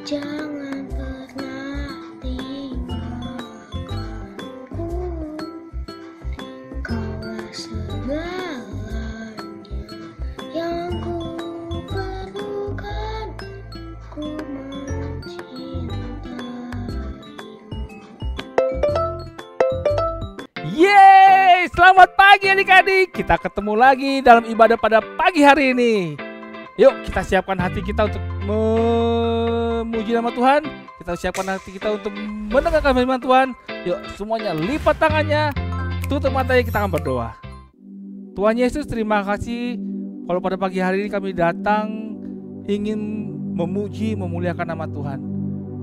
Jangan pernah tinggalkanku, Kaulah segalanya yang ku perlukan, ku mencintaimu. Yeay, selamat pagi adik-adik. Kita ketemu lagi dalam ibadah pada pagi hari ini. Yuk kita siapkan hati kita untuk memuji nama Tuhan. Kita siapkan hati kita untuk mendengarkan firman Tuhan. Yuk semuanya lipat tangannya, tutup matanya, kita akan berdoa. Tuhan Yesus, terima kasih kalau pada pagi hari ini kami datang ingin memuji, memuliakan nama Tuhan.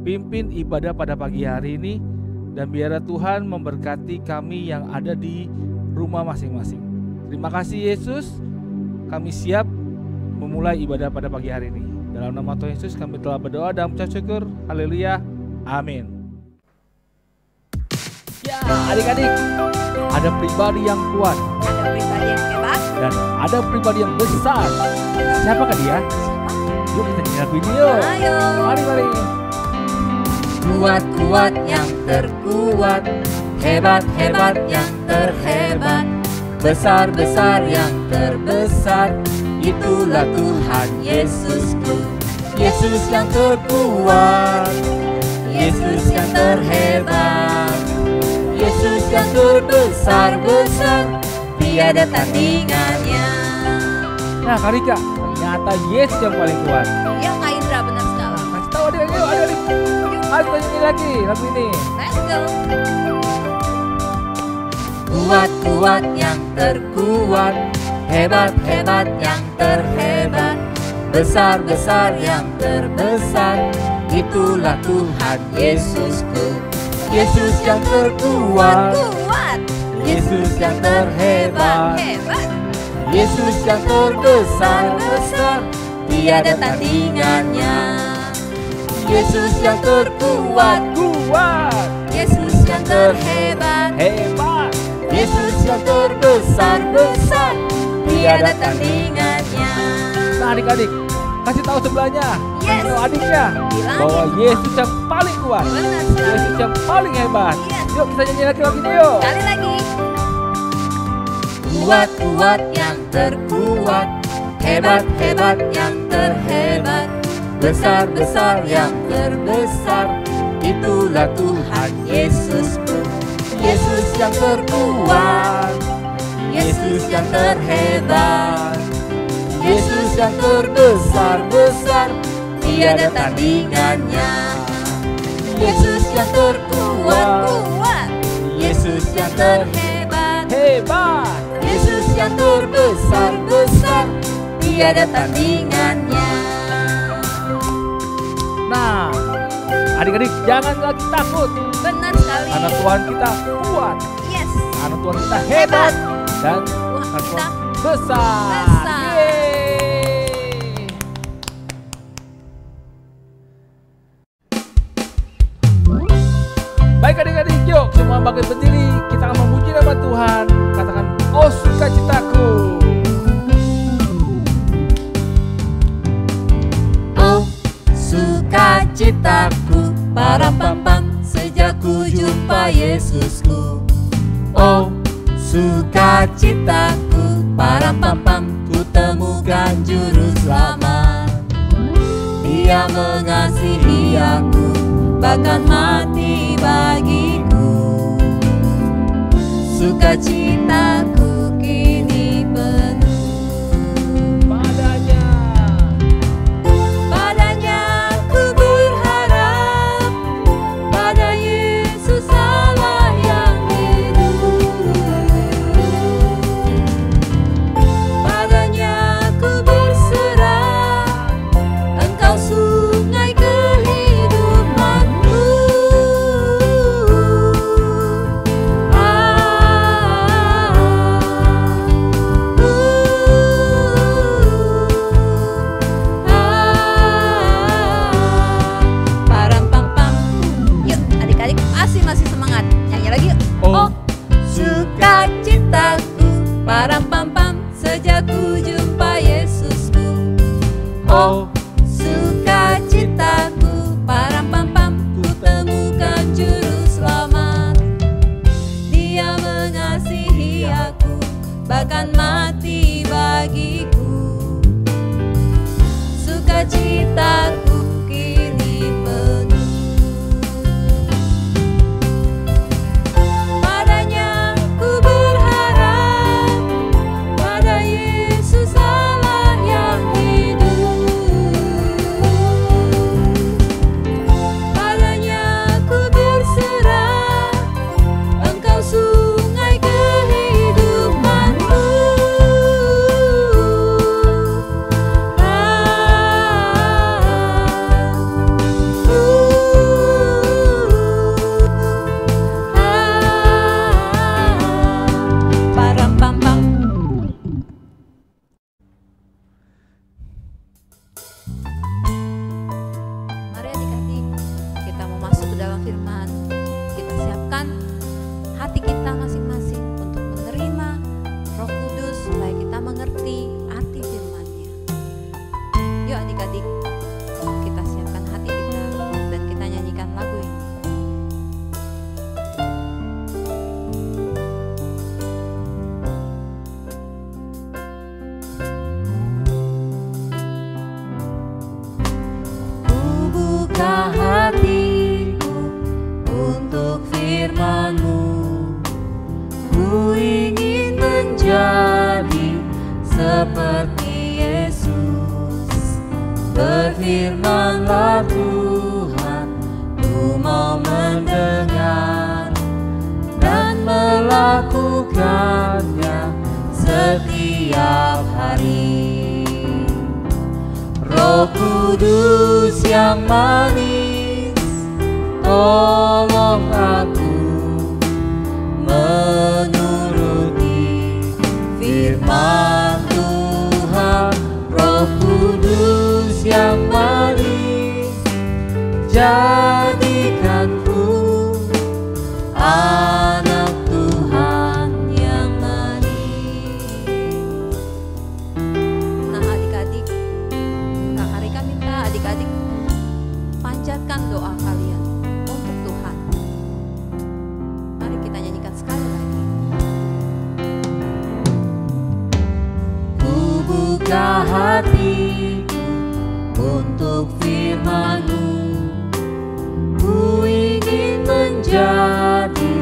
Pimpin ibadah pada pagi hari ini, dan biarlah Tuhan memberkati kami yang ada di rumah masing-masing. Terima kasih Yesus, kami siap memulai ibadah pada pagi hari ini. Dalam nama Tuhan Yesus kami telah berdoa dan mengucap syukur. Haleluya. Amin. Ya adik-adik, ada pribadi yang kuat, ada pribadi yang hebat, dan ada pribadi yang besar. Siapakah dia? Yuk kita nyanyi video. Ayo. Mari. Kuat-kuat yang terkuat, hebat-hebat yang terhebat, besar-besar yang terbesar, itulah Tuhan Yesusku. Yesus yang terkuat, Yesus yang terhebat, Yesus yang terbesar-besar, tiada tandingannya. Nah Kak Rika, ternyata Yesus yang paling kuat. Iya Kak Indra, benar sekali. Kasih tahu adik, yuk adik. Ayo kita nyanyi lagi lagu ini. Let's go. Kuat-kuat yang terkuat, hebat-hebat yang terhebat, besar-besar yang terbesar, itulah Tuhan Yesusku. Yesus yang terkuat, Yesus yang terhebat, Yesus yang terbesar-besar, tiada tandingannya. Yesus yang terkuat, Yesus yang terhebat, Yesus yang terbesar-besar, tiada tandingannya. Nah adik-adik, kasih tahu sebelahnya, Yes. kasih tahu adiknya Bilangin. bahwa Yesus yang paling kuat, Benar sekali. Yesus yang paling hebat. Yes. Yuk kita nyanyi lagi lagu ini yuk. Sekali lagi. Kuat-kuat yang terkuat, hebat-hebat yang terhebat, besar-besar yang terbesar, itulah Tuhan Yesusku. Yesus yang terkuat, Yesus yang terhebat, Yesus yang terbesar-besar, tiada tandingannya. Yesus yang terkuat, Yesus yang terhebat, Hebat. Yesus yang terbesar-besar, tiada tandingannya. Nah, adik-adik jangan lagi takut, Benar sekali. karena Tuhan kita kuat, Yes. karena Tuhan kita hebat, dan Tuhan karena kita Tuhan besar. besar. Yeay. Baik adik-adik, yuk semua bangkit berdiri. Kita akan memuji nama Tuhan. Katakan, oh sukacitaku. Oh sukacitaku, param pam pam, sejak ku jumpa Yesusku. Oh sukacitaku, param pam pam, ku temukan juru selamat. Dia mengasihi aku, bahkan mati bagiku. Sukacitaku kini penuh. Padanya. Padanya ku berharap, pada Yesus Allah yang hidup. Padanya ku berserah, Engkau sungai kehidupanku. Param pam pam. Yuk adik-adik masih semangat. Nyanyi lagi yuk. Oh, sukacitaku, param pam pam, sejak ku jumpa Yesusku. oh, Sukacitaku, param pam pam, ku temukan juru selamat. Dia mengasihi aku, bahkan mati bagiku. Sukacitaku kini penuh. Padanya ku berharap, pada Yesus Allah yang hidup. Padanya ku berserah, Engkau sungai kehidupanku. Param pam pam. Mari adik-adik, kita mau masuk ke dalam firman. Kita siapkan hati kita masing-masing untuk menerima Roh Kudus supaya kita mengerti arti firman-Nya. Yuk adik-adik, kita siapkan hati kita dan kita nyanyikan lagu ini. Ku buka hatiku untuk firman-Mu. Ku ingin menjadi seperti Yesus. Berfirman-Lah Tuhan, ku mau mendengar dan melakukannya setiap hari. Roh Kudus yang manis, tolong aku menuruti firman Tuhan. Roh Kudus yang manis, jadikanku anak Tuhan yang manis. Nah adik-adik, Kak Harika minta adik-adik panjatkan doa kalian untuk Tuhan. Mari kita nyanyikan sekali lagi. Ku buka hatiku untuk firman-Mu. Ku ingin menjadi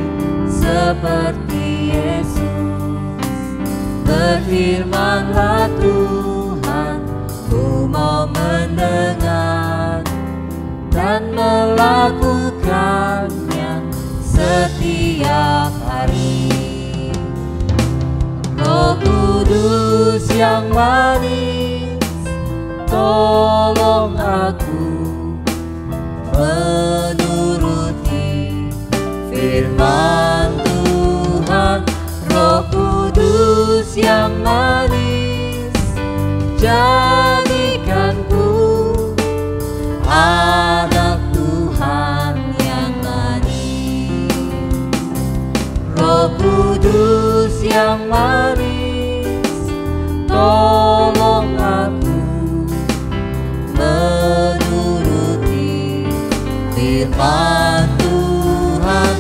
seperti Yesus. Berfirman-Lah Tuhan, ku mau mendengar dan melakukannya setiap hari. Roh Kudus yang manis, tolong aku menuruti firman Tuhan. Roh Kudus yang manis, jadikanku anak Tuhan yang manis. Roh Kudus yang manis, tolong aku menuruti firman Tuhan.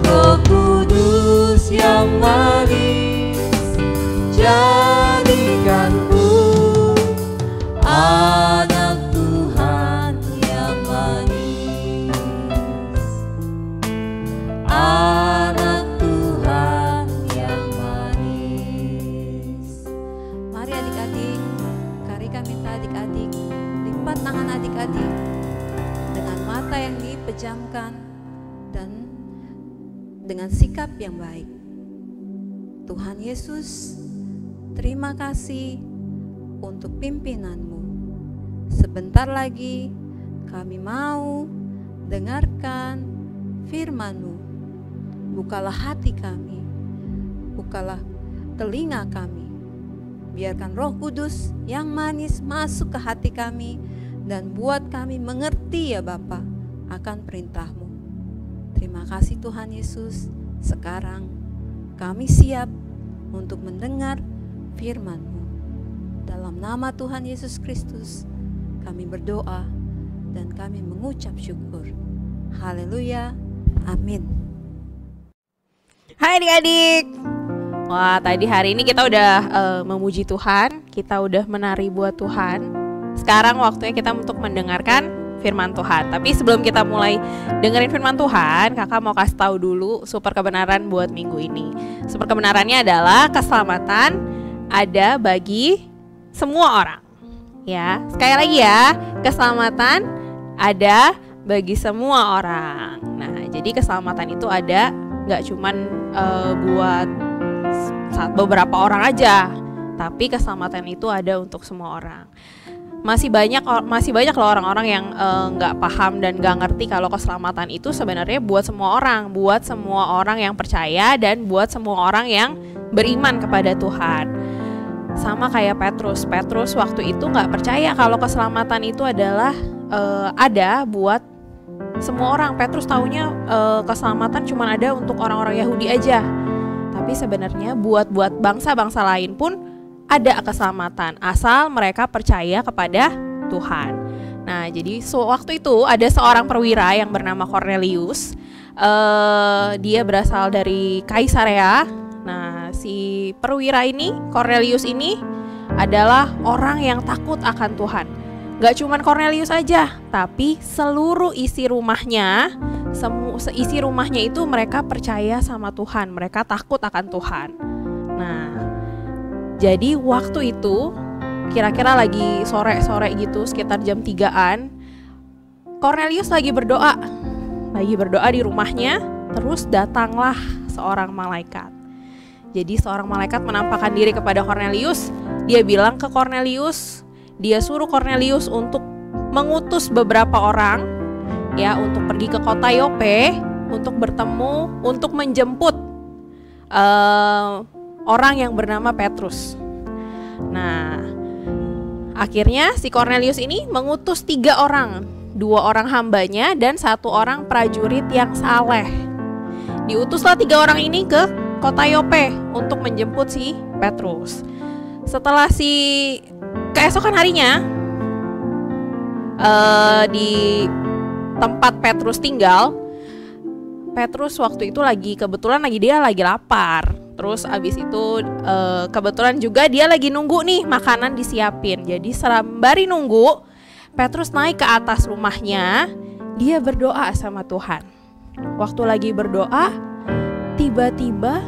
Roh Kudus yang manis, jadikanku anak Tuhan yang manis. Anak Tuhan yang manis. Mari adik-adik, Karika minta adik-adik lipat tangan adik-adik dengan mata yang dipejamkan dan dengan sikap yang baik. Tuhan Yesus, terima kasih untuk pimpinanmu. Sebentar lagi kami mau dengarkan firman-Mu. Bukalah hati kami, bukalah telinga kami. Biarkan Roh Kudus yang manis masuk ke hati kami dan buat kami mengerti ya Bapa akan perintah-Mu. Terima kasih Tuhan Yesus. Sekarang kami siap untuk mendengar firman-Mu. Dalam nama Tuhan Yesus Kristus kami berdoa dan kami mengucap syukur. Haleluya. Amin. Hai adik-adik. Wah, tadi hari ini kita udah memuji Tuhan, kita udah menari buat Tuhan. Sekarang waktunya kita untuk mendengarkan firman Tuhan. Tapi sebelum kita mulai dengerin firman Tuhan, kakak mau kasih tahu dulu super kebenaran buat minggu ini. Super kebenarannya adalah keselamatan ada bagi semua orang. Ya, sekali lagi ya, keselamatan ada bagi semua orang. Nah, jadi keselamatan itu ada nggak cuman buat beberapa orang aja, tapi keselamatan itu ada untuk semua orang. Masih banyak loh orang-orang yang nggak paham dan nggak ngerti kalau keselamatan itu sebenarnya buat semua orang yang percaya dan buat semua orang yang beriman kepada Tuhan. Sama kayak Petrus waktu itu nggak percaya kalau keselamatan itu adalah ada buat semua orang. Petrus taunya keselamatan cuma ada untuk orang-orang Yahudi aja, tapi sebenarnya buat bangsa-bangsa lain pun ada keselamatan asal mereka percaya kepada Tuhan. Nah, jadi waktu itu ada seorang perwira yang bernama Cornelius. Dia berasal dari Kaisarea. Nah, si perwira ini, Cornelius ini adalah orang yang takut akan Tuhan. Gak cuman Cornelius aja, tapi seluruh isi rumahnya itu mereka percaya sama Tuhan. Mereka takut akan Tuhan. Nah, jadi waktu itu kira-kira lagi sore-sore gitu, sekitar jam 3-an, Cornelius lagi berdoa di rumahnya. Terus datanglah seorang malaikat. Jadi seorang malaikat menampakkan diri kepada Cornelius. Dia bilang ke Cornelius, dia suruh Cornelius untuk mengutus beberapa orang ya untuk pergi ke kota Yope untuk bertemu, untuk menjemput orang yang bernama Petrus. Nah, akhirnya si Cornelius ini mengutus 3 orang, 2 orang hambanya dan 1 orang prajurit yang saleh. Diutuslah 3 orang ini ke kota Yope untuk menjemput si Petrus. Setelah keesokan harinya di tempat Petrus tinggal, Petrus waktu itu kebetulan dia lagi lapar. Terus abis itu kebetulan juga dia lagi nunggu nih makanan disiapin. Jadi sembari nunggu, Petrus naik ke atas rumahnya. Dia berdoa sama Tuhan. Waktu lagi berdoa, tiba-tiba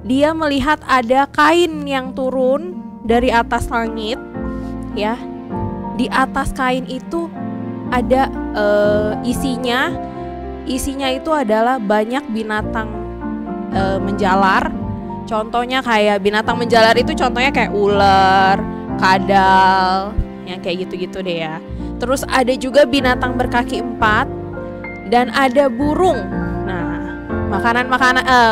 dia melihat ada kain yang turun dari atas langit. Ya, di atas kain itu ada isinya itu adalah banyak binatang menjalar. Contohnya kayak binatang menjalar itu contohnya kayak ular, kadal, yang kayak gitu-gitu deh ya. Terus ada juga binatang berkaki 4 dan ada burung. Nah,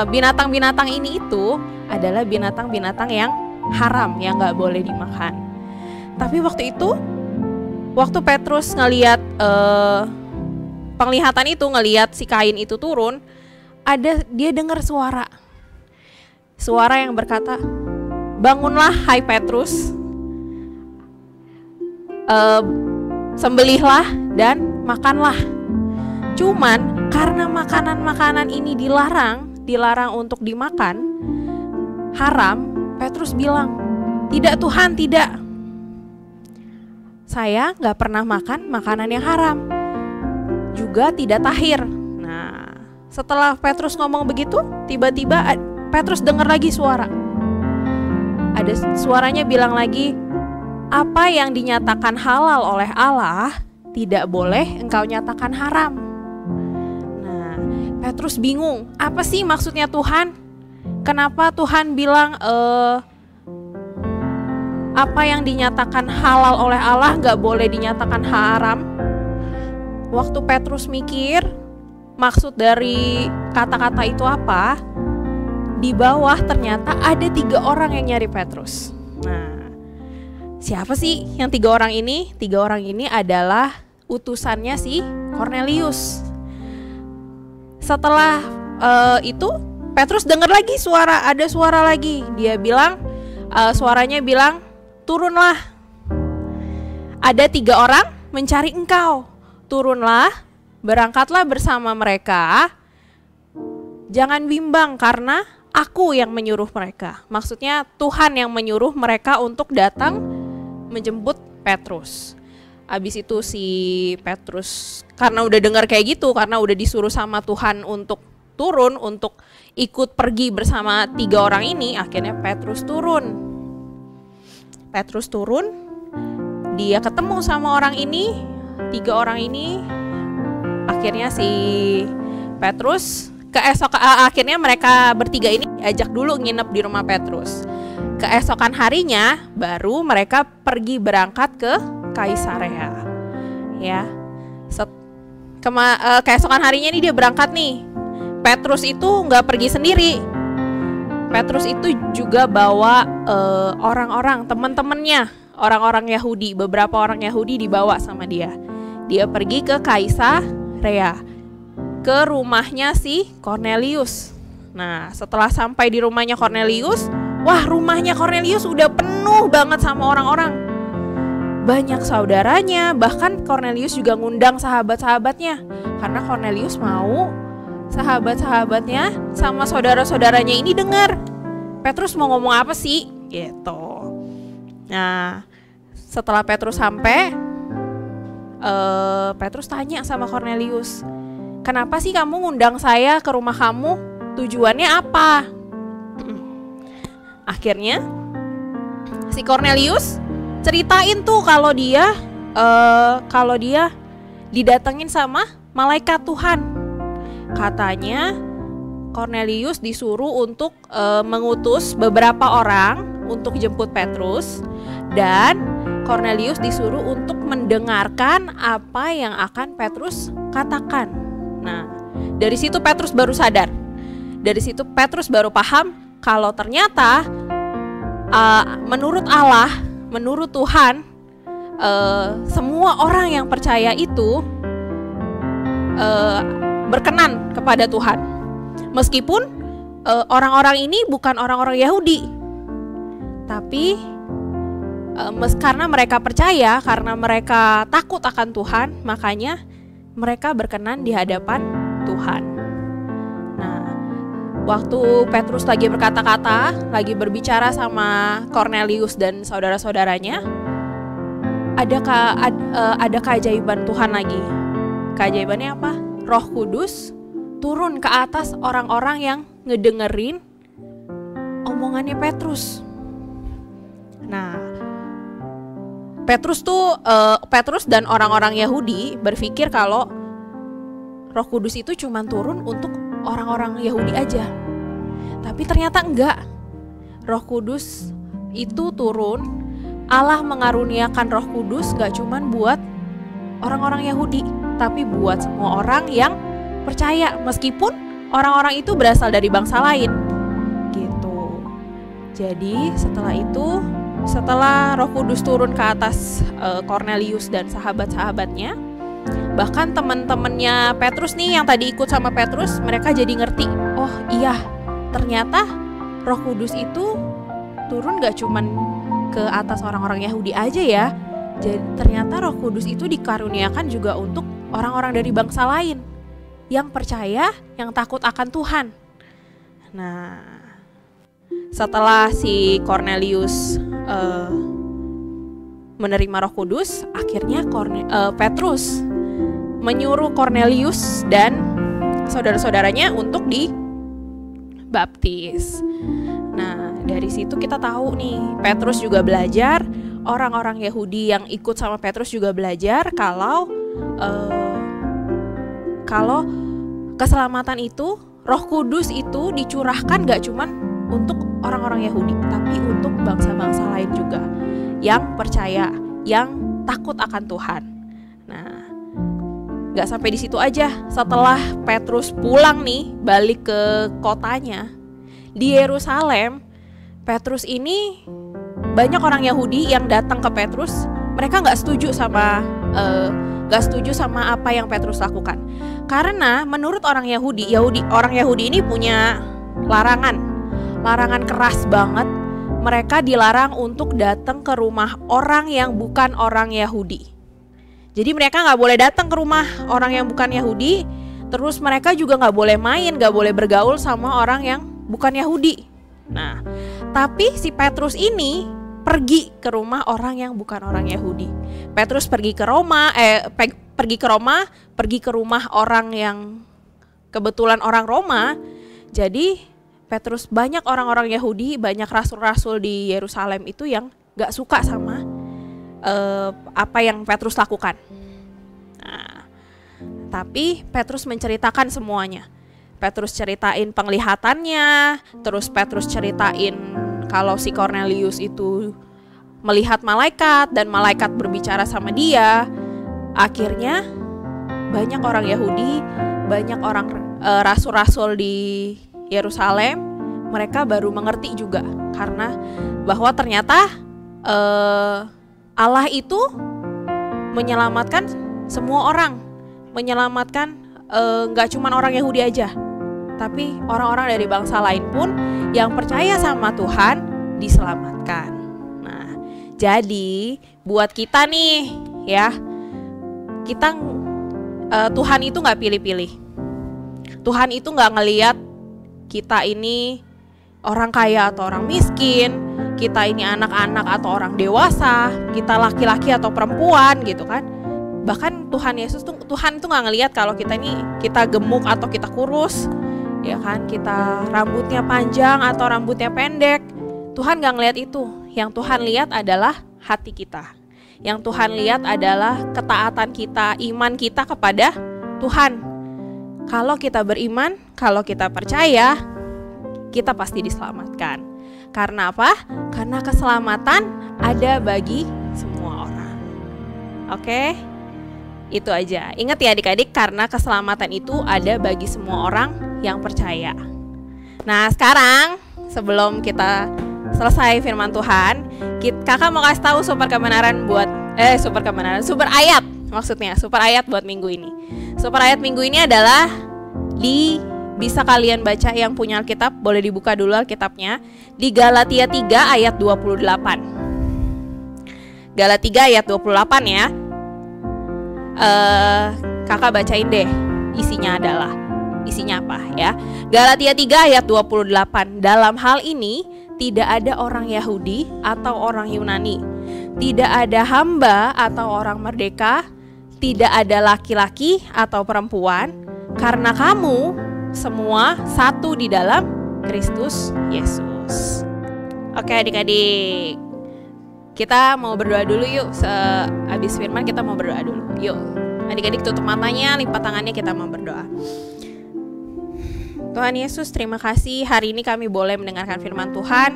binatang-binatang ini itu adalah binatang-binatang yang haram, yang nggak boleh dimakan. Tapi waktu itu, waktu Petrus ngelihat penglihatan itu, ngelihat si Kain itu turun, dia dengar suara yang berkata, "Bangunlah hai Petrus, sembelihlah dan makanlah." Cuman karena makanan-makanan ini dilarang untuk dimakan, haram, Petrus bilang, "Tidak Tuhan, tidak. Saya gak pernah makan makanan yang haram, juga tidak tahir." Nah, setelah Petrus ngomong begitu, tiba-tiba Petrus dengar lagi suara. Ada suaranya bilang lagi, "Apa yang dinyatakan halal oleh Allah, tidak boleh engkau nyatakan haram." Nah, Petrus bingung, apa sih maksudnya Tuhan? Kenapa Tuhan bilang apa yang dinyatakan halal oleh Allah gak boleh dinyatakan haram? Waktu Petrus mikir maksud dari kata-kata itu apa, di bawah ternyata ada 3 orang yang nyari Petrus. Nah, siapa sih yang 3 orang ini? 3 orang ini adalah utusannya si Kornelius. Setelah itu Petrus dengar lagi ada suara lagi. Dia bilang, suaranya bilang, "Turunlah. Ada 3 orang mencari engkau. Turunlah, berangkatlah bersama mereka. Jangan bimbang karena aku yang menyuruh mereka." Maksudnya Tuhan yang menyuruh mereka untuk datang menjemput Petrus. Abis itu si Petrus karena udah dengar kayak gitu, karena udah disuruh sama Tuhan untuk turun, untuk ikut pergi bersama 3 orang ini, akhirnya Petrus turun. Dia ketemu sama orang ini, 3 orang ini. Akhirnya si Petrus akhirnya mereka bertiga ini diajak dulu nginep di rumah Petrus. Keesokan harinya baru mereka pergi berangkat ke Kaisarea. Ya. Keesokan harinya nih dia berangkat nih. Petrus itu nggak pergi sendiri. Petrus itu juga bawa orang-orang, teman-temannya, orang-orang Yahudi, beberapa orang Yahudi dibawa sama dia. Dia pergi ke Kaisarea, ke rumahnya si Kornelius. Nah, setelah sampai di rumahnya Kornelius, wah, rumahnya Kornelius udah penuh banget sama orang-orang. Banyak saudaranya, bahkan Kornelius juga ngundang sahabat-sahabatnya. Karena Kornelius mau sahabat-sahabatnya sama saudara-saudaranya ini dengar Petrus mau ngomong apa sih gitu. Nah, setelah Petrus sampai, Petrus tanya sama Kornelius, "Kenapa sih kamu ngundang saya ke rumah kamu? Tujuannya apa?" Akhirnya si Kornelius ceritain tuh kalau dia didatengin sama malaikat Tuhan. Katanya Kornelius disuruh untuk mengutus beberapa orang untuk jemput Petrus, dan Kornelius disuruh untuk mendengarkan apa yang akan Petrus katakan. Nah, dari situ Petrus baru sadar. Dari situ Petrus baru paham kalau ternyata menurut Allah, menurut Tuhan, semua orang yang percaya itu berkenan kepada Tuhan. Meskipun orang-orang ini bukan orang-orang Yahudi, tapi karena mereka percaya, karena mereka takut akan Tuhan, makanya mereka berkenan di hadapan Tuhan. Nah, waktu Petrus lagi berkata-kata, lagi berbicara sama Kornelius dan saudara-saudaranya, ada keajaiban Tuhan lagi. Keajaibannya apa? Roh Kudus turun ke atas orang-orang yang ngedengerin omongannya Petrus. Nah, Petrus dan orang-orang Yahudi berpikir kalau Roh Kudus itu cuma turun untuk orang-orang Yahudi aja. Tapi ternyata enggak. Roh Kudus itu turun Allah mengaruniakan Roh Kudus gak cuman buat orang-orang Yahudi, tapi buat semua orang yang percaya, meskipun orang-orang itu berasal dari bangsa lain gitu. Jadi setelah Roh Kudus turun ke atas Kornelius dan sahabat-sahabatnya, bahkan teman-temannya Petrus nih yang tadi ikut sama Petrus, mereka jadi ngerti, oh iya, ternyata Roh Kudus itu turun gak cuman ke atas orang-orang Yahudi aja ya. Jadi ternyata Roh Kudus itu dikaruniakan juga untuk orang-orang dari bangsa lain yang percaya, yang takut akan Tuhan. Nah, setelah si Kornelius menerima Roh Kudus, akhirnya Petrus menyuruh Kornelius dan saudara-saudaranya untuk dibaptis. Nah, dari situ kita tahu nih, Petrus juga belajar, orang-orang Yahudi yang ikut sama Petrus juga belajar kalau keselamatan itu, Roh Kudus itu dicurahkan gak cuman untuk orang-orang Yahudi, tapi untuk bangsa-bangsa lain juga yang percaya, yang takut akan Tuhan. Nah, gak sampai di situ aja. Setelah Petrus pulang nih, balik ke kotanya di Yerusalem, Petrus ini banyak orang Yahudi yang datang ke Petrus. Mereka nggak setuju sama apa yang Petrus lakukan, karena menurut orang Yahudi ini punya larangan keras banget. Mereka dilarang untuk datang ke rumah orang yang bukan orang Yahudi. Jadi mereka nggak boleh datang ke rumah orang yang bukan Yahudi. Terus mereka juga nggak boleh main, nggak boleh bergaul sama orang yang bukan Yahudi. Nah, tapi si Petrus ini pergi ke rumah orang yang bukan orang Yahudi. Petrus pergi ke Roma, pergi ke rumah orang yang kebetulan orang Roma. Jadi Petrus, banyak orang-orang Yahudi, banyak rasul-rasul di Yerusalem itu yang gak suka sama apa yang Petrus lakukan. Nah, tapi Petrus menceritakan semuanya. Petrus ceritain penglihatannya, terus Petrus ceritain kalau si Kornelius itu melihat malaikat dan malaikat berbicara sama dia. Akhirnya banyak orang Yahudi, banyak orang rasul-rasul di Yerusalem, mereka baru mengerti juga, karena bahwa ternyata Allah itu menyelamatkan semua orang, menyelamatkan gak cuma orang Yahudi aja, tapi orang-orang dari bangsa lain pun yang percaya sama Tuhan diselamatkan. Nah, jadi buat kita nih ya, kita Tuhan itu gak pilih-pilih. Tuhan itu gak ngelihat kita ini orang kaya atau orang miskin, kita ini anak-anak atau orang dewasa, kita laki-laki atau perempuan gitu kan. Bahkan Tuhan tuh nggak ngelihat kalau kita gemuk atau kita kurus, ya kan, kita rambutnya panjang atau rambutnya pendek. Tuhan nggak ngelihat itu. Yang Tuhan lihat adalah hati kita. Yang Tuhan lihat adalah ketaatan kita, iman kita kepada Tuhan. Kalau kita beriman, kalau kita percaya, kita pasti diselamatkan. Karena apa? Karena keselamatan ada bagi semua orang. Oke? Itu aja. Ingat ya adik-adik, karena keselamatan itu ada bagi semua orang yang percaya. Nah, sekarang sebelum kita selesai firman Tuhan, kakak mau kasih tahu sumber ayat. Maksudnya super ayat buat minggu ini. Super ayat minggu ini adalah bisa kalian baca, yang punya Alkitab boleh dibuka dulu Alkitabnya di Galatia 3 ayat 28. Galatia 3 ayat 28 ya. Kakak bacain deh isinya apa ya. Galatia 3 ayat 28. Dalam hal ini tidak ada orang Yahudi atau orang Yunani, tidak ada hamba atau orang merdeka, tidak ada laki-laki atau perempuan, karena kamu semua satu di dalam Kristus Yesus. Oke adik-adik, kita mau berdoa dulu yuk. Habis firman kita mau berdoa dulu. Yuk adik-adik, tutup matanya, lipat tangannya, kita mau berdoa. Tuhan Yesus, terima kasih hari ini kami boleh mendengarkan firman Tuhan.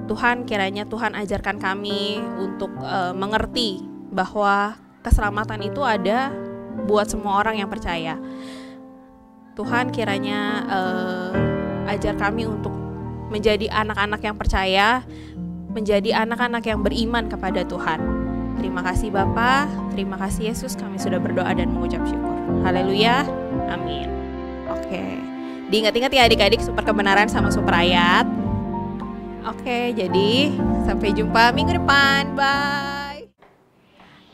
Tuhan, kiranya Tuhan ajarkan kami untuk mengerti bahwa keselamatan itu ada buat semua orang yang percaya. Tuhan, kiranya ajar kami untuk menjadi anak-anak yang percaya, menjadi anak-anak yang beriman kepada Tuhan. Terima kasih Bapa, terima kasih Yesus, kami sudah berdoa dan mengucap syukur. Haleluya, amin. Oke, diingat-ingat ya adik-adik, super kebenaran sama super ayat. Oke, jadi sampai jumpa minggu depan. Bye.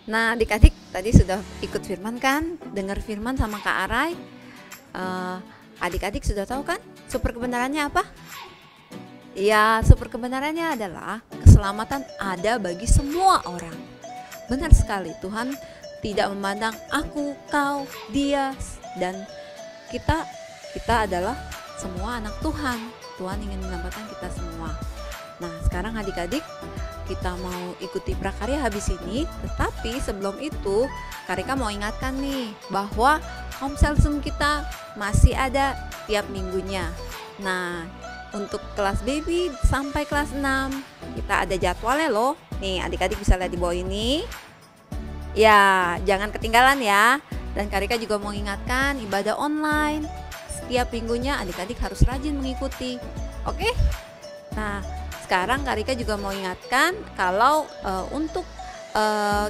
Nah, adik-adik tadi sudah ikut firman kan? Dengar firman sama Kak Arai. Adik-adik sudah tahu kan super kebenarannya apa? Ya, super kebenarannya adalah keselamatan ada bagi semua orang. Benar sekali, Tuhan tidak memandang aku, kau, dia, dan kita adalah semua anak Tuhan. Tuhan ingin menyelamatkan kita semua. Nah, sekarang adik-adik kita mau ikuti prakarya habis ini, tetapi sebelum itu Karika mau ingatkan nih bahwa home cell Zoom kita masih ada tiap minggunya. Nah, untuk kelas baby sampai kelas 6 kita ada jadwalnya loh. Nih, adik-adik bisa lihat di bawah ini. Ya, jangan ketinggalan ya. Dan Karika juga mau ingatkan ibadah online setiap minggunya adik-adik harus rajin mengikuti. Oke? Nah, sekarang Karika juga mau ingatkan kalau untuk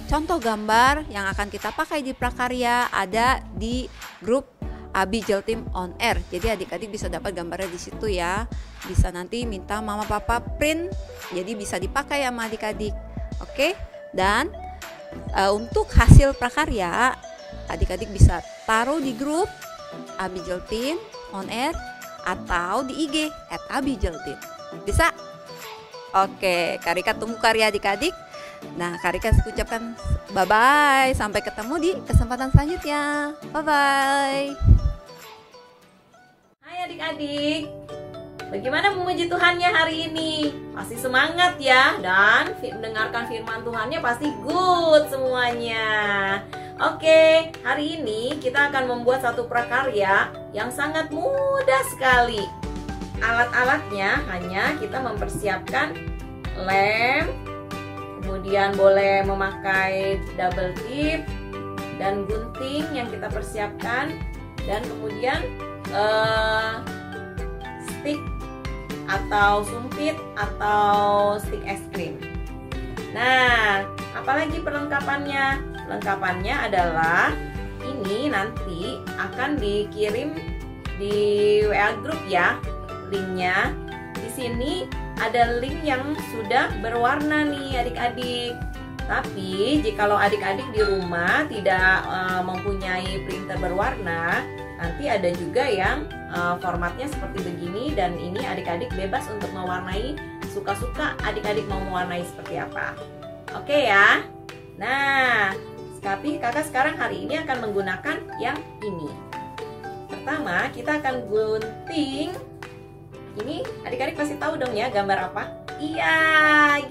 contoh gambar yang akan kita pakai di prakarya ada di grup Abi Jeltim on Air. Jadi adik-adik bisa dapat gambarnya di situ ya. Bisa nanti minta mama papa print, jadi bisa dipakai sama adik-adik. Oke? Dan untuk hasil prakarya adik-adik bisa taruh di grup Abi Jeltim on Air atau di IG @abijeltim. Bisa? Oke, Karika tunggu karya adik-adik. Nah, Karika ucapkan bye-bye. Sampai ketemu di kesempatan selanjutnya. Bye-bye. Hai adik-adik, bagaimana memuji Tuhannya hari ini? Pasti semangat ya, dan mendengarkan firman Tuhannya pasti good semuanya. Oke, hari ini kita akan membuat satu prakarya yang sangat mudah sekali. Alat-alatnya hanya kita mempersiapkan lem, kemudian boleh memakai double tip dan gunting yang kita persiapkan, dan kemudian stick atau sumpit atau stick es krim. Nah, apalagi perlengkapannya? Perlengkapannya adalah ini nanti akan dikirim di WA group ya. Linknya di sini ada link yang sudah berwarna nih adik-adik. Tapi jikalau adik-adik di rumah tidak mempunyai printer berwarna, nanti ada juga yang formatnya seperti begini, dan ini adik-adik bebas untuk mewarnai suka-suka adik-adik mau mewarnai seperti apa. Oke ya. Nah, tapi kakak sekarang hari ini akan menggunakan yang ini. Pertama kita akan gunting. Ini adik-adik pasti tahu dong ya gambar apa? Iya,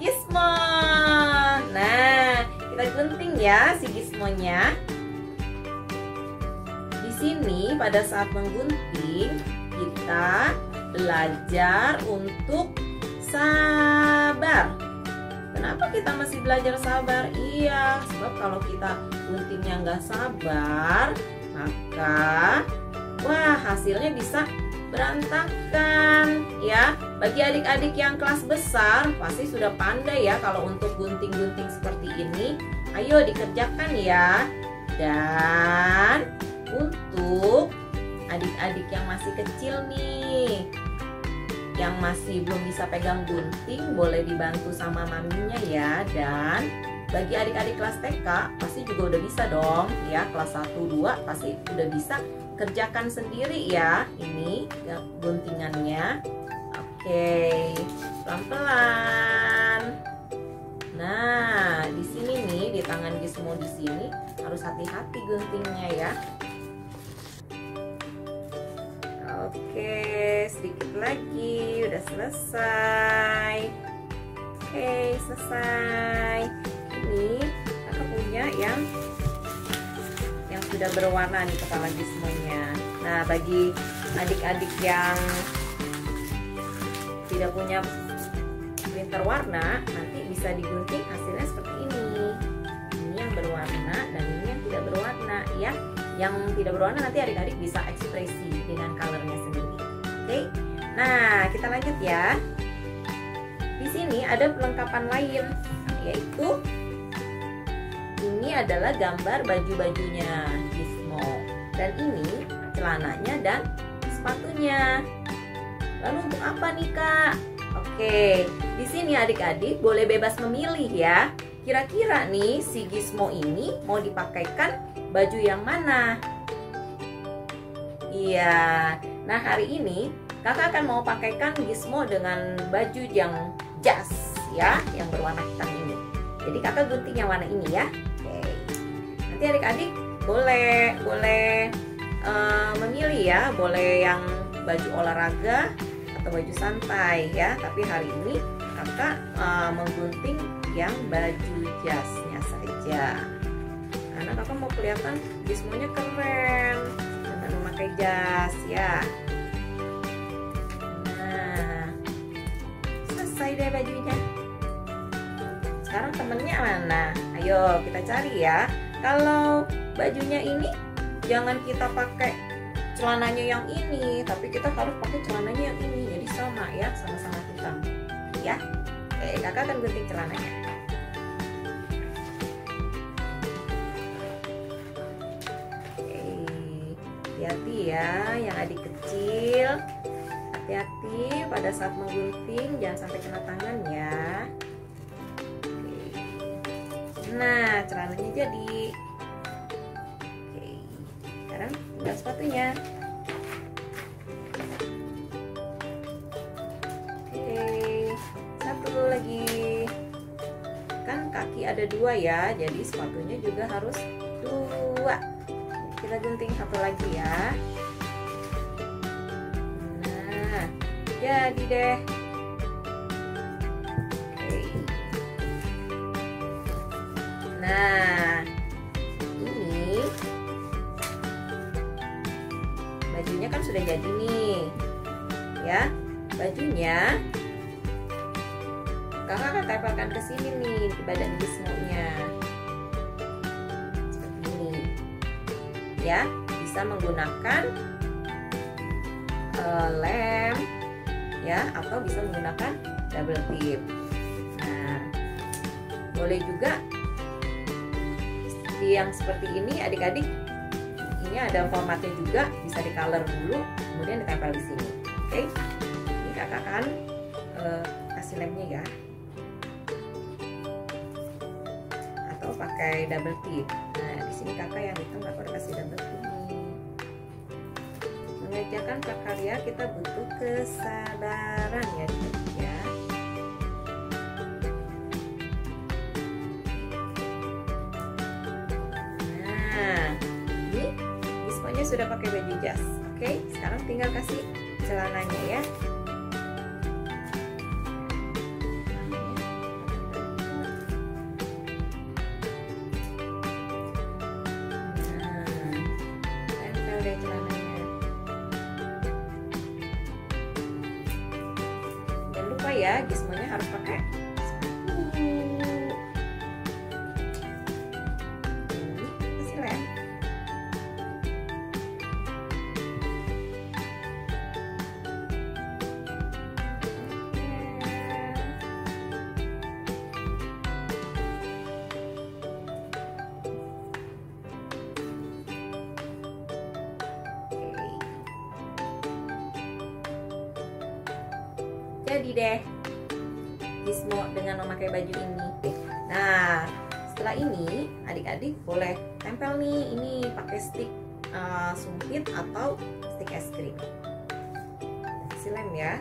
gizmo. Nah, kita gunting ya si gizmonya. Di sini pada saat menggunting kita belajar untuk sabar. Kenapa kita masih belajar sabar? Iya, sebab kalau kita guntingnya nggak sabar, maka wah hasilnya bisa berantakan ya. Bagi adik-adik yang kelas besar pasti sudah pandai ya kalau untuk gunting-gunting seperti ini. Ayo dikerjakan ya. Dan untuk adik-adik yang masih kecil nih, yang masih belum bisa pegang gunting, boleh dibantu sama maminya ya. Dan bagi adik-adik kelas TK pasti juga udah bisa dong ya, kelas 1, 2 pasti udah bisa. Kerjakan sendiri ya ini guntingannya. Oke, pelan-pelan. Nah, di sini nih di tangan gizmo di sini harus hati-hati guntingnya ya. Oke, sedikit lagi, udah selesai. Oke, selesai. Ini kakak punya yang sudah berwarna di kepala gizmonya. Nah, bagi adik-adik yang tidak punya printer warna, nanti bisa digunting hasilnya seperti ini. Ini yang berwarna dan ini yang tidak berwarna ya. Yang tidak berwarna nanti adik-adik bisa ekspresi dengan colornya sendiri. Oke. Nah, kita lanjut ya. Di sini ada perlengkapan lain, yaitu ini adalah gambar baju-bajunya Gizmo. Dan ini celananya dan sepatunya. Lalu untuk apa nih Kak? Oke, di sini adik-adik boleh bebas memilih ya. Kira-kira nih si Gizmo ini mau dipakaikan baju yang mana? Iya. Nah, hari ini Kakak akan mau pakaikan Gizmo dengan baju yang jas ya, yang berwarna hitam ini. Jadi Kakak gunting yang warna ini ya. Oke. Nanti adik-adik boleh memilih ya, boleh yang baju olahraga atau baju santai ya. Tapi hari ini Kakak menggunting yang baju jasnya saja. Karena Kakak mau kelihatan Gizmonya keren dengan memakai jas ya. Nah, selesai deh bajunya. Sekarang temennya mana? Ayo kita cari ya. Kalau bajunya ini jangan kita pakai celananya yang ini, tapi kita harus pakai celananya yang ini. Jadi sama ya, sama-sama hitam. Ya. Oke, Kakak akan gunting celananya. Oke. Hati-hati ya yang adik kecil. Hati-hati pada saat menggunting, jangan sampai kena tangan ya. Nah, celananya jadi. Oke, sekarang tinggal sepatunya. Oke, satu lagi. Kan kaki ada dua ya, jadi sepatunya juga harus dua. Kita gunting satu lagi ya. Nah, jadi deh. Nah, ini bajunya kan sudah jadi nih, ya. Bajunya Kakak akan tempelkan ke sini nih di badan Gizmo-nya, seperti ini, ya. Bisa menggunakan lem, ya, atau bisa menggunakan double tip. Nah, boleh juga yang seperti ini adik-adik, ini ada formatnya juga, bisa di color dulu kemudian ditempel di sini. Oke, ini Kakak akan kasih lemnya ya, atau pakai double tip. Nah, di sini Kakak yang hitam Kakak udah kasih double tip nih. Mengerjakan prakarya kita butuh kesabaran ya, ya. Sudah pakai baju jas. Oke, sekarang tinggal kasih celananya ya. Nah, tempel deh celananya. Jangan lupa ya, Gizmonya harus pakai sepatu. Kasih lem. Jadi deh Gizmo dengan memakai baju ini. Nah, setelah ini adik-adik boleh tempel nih ini pakai stick sumpit atau stick es krim. Kasih lem ya.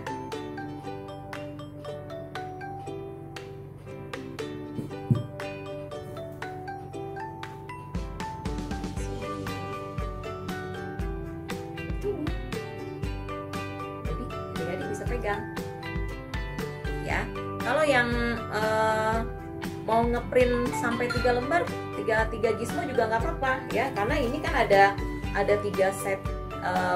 Jadi adik-adik bisa pegang. Ya, kalau yang mau ngeprint sampai 3 lembar, 3 Gizmo juga nggak apa-apa ya, karena ini kan ada 3 set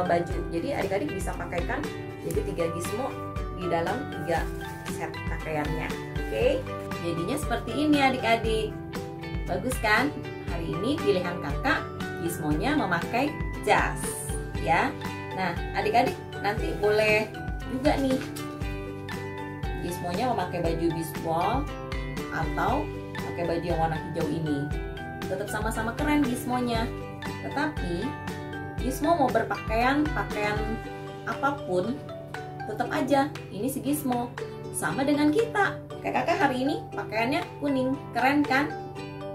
baju, jadi adik-adik bisa pakaikan jadi 3 Gizmo di dalam 3 set pakaiannya. Oke, jadinya seperti ini adik-adik. Bagus kan? Hari ini pilihan kakak Gizmonya memakai jas ya. Nah adik-adik nanti boleh juga nih Gizmonya memakai baju bisbol atau pakai baju yang warna hijau ini. Tetap sama-sama keren Gizmonya. Tetapi Gizmo mau pakaian apapun, tetap aja ini si Gizmo sama dengan kita. Kayak kakak hari ini pakaiannya kuning, keren kan?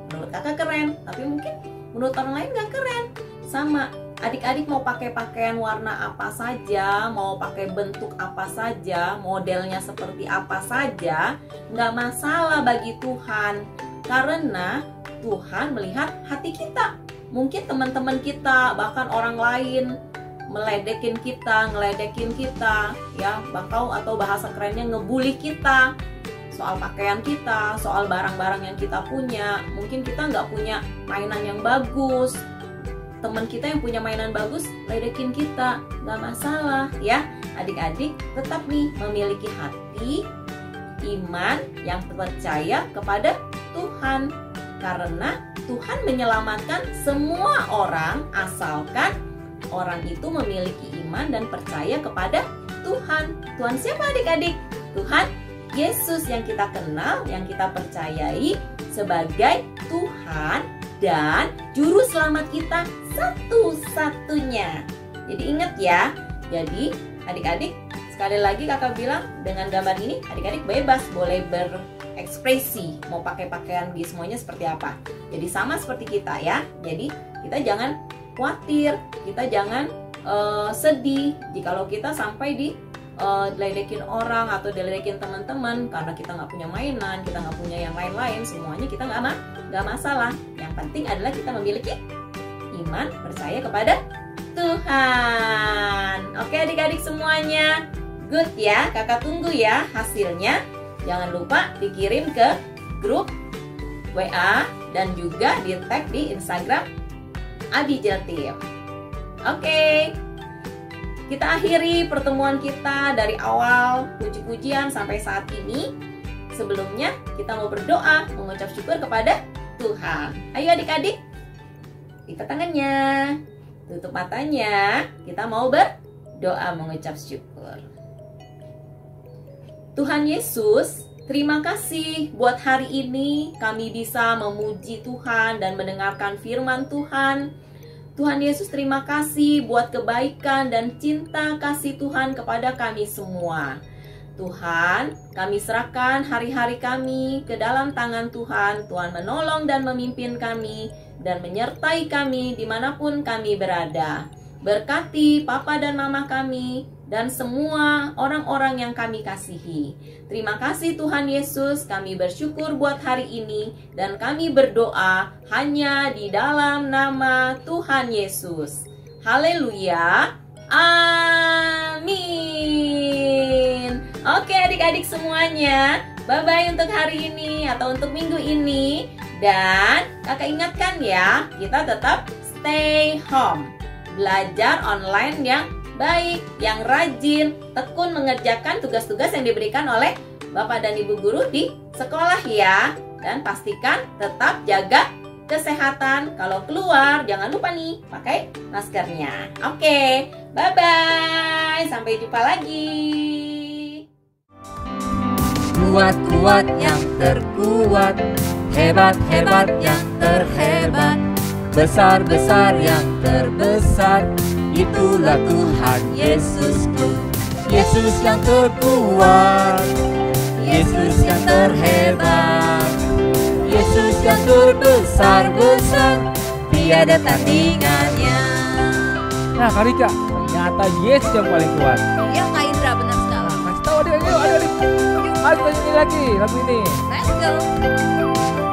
Menurut kakak keren, tapi mungkin menurut orang lain gak keren. Sama, adik-adik mau pakai pakaian warna apa saja, mau pakai bentuk apa saja, modelnya seperti apa saja, gak masalah bagi Tuhan. Karena Tuhan melihat hati kita. Mungkin teman-teman kita, bahkan orang lain ngeledekin kita, ya, atau bahasa kerennya ngebully kita soal pakaian kita, soal barang-barang yang kita punya. Mungkin kita nggak punya mainan yang bagus, teman kita yang punya mainan bagus ledekin kita, nggak masalah ya. Adik-adik tetap nih memiliki hati iman yang percaya kepada Tuhan, karena Tuhan menyelamatkan semua orang asalkan orang itu memiliki iman dan percaya kepada Tuhan. Tuhan siapa adik-adik? Tuhan Yesus yang kita kenal, yang kita percayai sebagai Tuhan dan Juru Selamat kita satu-satunya. Jadi ingat ya, jadi adik-adik sekali lagi kakak bilang dengan gambar ini adik-adik bebas boleh berekspresi mau pakai pakaian Gizmonya seperti apa. Jadi sama seperti kita ya. Jadi kita jangan khawatir, kita jangan sedih jikalau kita sampai diledekin orang atau diledekin teman-teman karena kita nggak punya mainan, kita nggak punya yang lain-lain, semuanya kita nggak masalah. Yang penting adalah kita memiliki iman, percaya kepada Tuhan. Oke adik-adik semuanya, good ya, kakak tunggu ya hasilnya. Jangan lupa dikirim ke grup WA dan juga di tag di Instagram Abijatim. Oke, kita akhiri pertemuan kita dari awal puji-pujian sampai saat ini. Sebelumnya kita mau berdoa, mengucap syukur kepada Tuhan. Ayo adik-adik, lipat tangannya, tutup matanya, kita mau berdoa mengucap syukur. Tuhan Yesus, terima kasih buat hari ini kami bisa memuji Tuhan dan mendengarkan firman Tuhan. Tuhan Yesus, terima kasih buat kebaikan dan cinta kasih Tuhan kepada kami semua. Tuhan, kami serahkan hari-hari kami ke dalam tangan Tuhan. Tuhan menolong dan memimpin kami dan menyertai kami dimanapun kami berada. Berkati Papa dan Mama kami dan semua orang-orang yang kami kasihi. Terima kasih Tuhan Yesus, kami bersyukur buat hari ini dan kami berdoa hanya di dalam nama Tuhan Yesus. Haleluya. Amin. Oke adik-adik semuanya, bye-bye untuk hari ini atau untuk minggu ini. Dan kakak ingatkan ya, kita tetap stay home. Belajar online yang baik, yang rajin, tekun mengerjakan tugas-tugas yang diberikan oleh Bapak dan Ibu Guru di sekolah ya. Dan pastikan tetap jaga kesehatan. Kalau keluar, jangan lupa nih pakai maskernya. Oke, bye-bye. Sampai jumpa lagi. Kuat-kuat yang terkuat, hebat-hebat yang terhebat, besar-besar yang terbesar, itulah Tuhan Yesusku. Yesus yang terkuat, Yesus yang terhebat, Yesus yang terbesar-besar, tiada tandingannya. Nah Kak Rika, ternyata Yesus yang paling kuat. Ya Kak Indra, benar sekali. Kasih tahu adik-adik, ayo adik. Ayo kita nyanyi lagi lagu ini. Let's go.